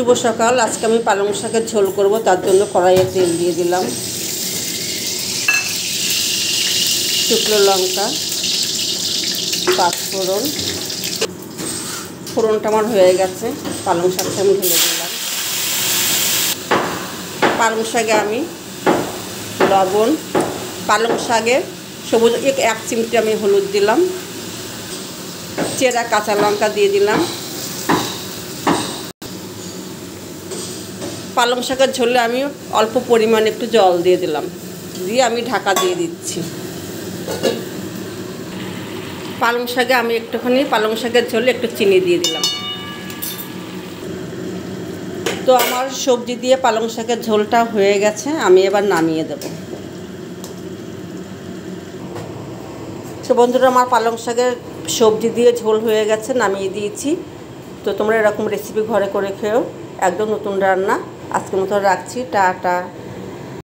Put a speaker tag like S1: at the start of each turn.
S1: শুভ সকাল। আজকে আমি পালং শাকের ঝোল করব, তার জন্য কড়াইয়ে তেল দিয়ে দিলাম, শুকনো লঙ্কা, পাঁচফোড়ন। ফোড়নটা আমার হয়ে গেছে, পালং শাকটা আমি ঢেলে দিলাম। পালং শাকে আমি লবণ, পালং শাকের সবুজ 1 চিমটি আমি হলুদ দিলাম, চেরা কাঁচা লঙ্কা দিয়ে দিলাম। পালং শাকের ঝোলে আমি অল্প পরিমাণে একটু জল দিয়ে দিলাম, দিয়ে আমি ঢাকা দিয়ে দিচ্ছি। পালং শাকে আমি একটুখানি পালং শাকের ঝোলে একটু চিনি দিয়ে দিলাম। তো আমার সবজি দিয়ে পালং শাকের ঝোলটা হয়ে গেছে, আমি এবার নামিয়ে দেব। তো বন্ধুরা, আমার পালং শাকের সবজি দিয়ে ঝোল হয়ে গেছে, নামিয়ে দিয়েছি। তো তোমরা এরকম রেসিপি ঘরে করে খেও, একদম নতুন রান্না। আজকের মতো রাখছি, টাটা।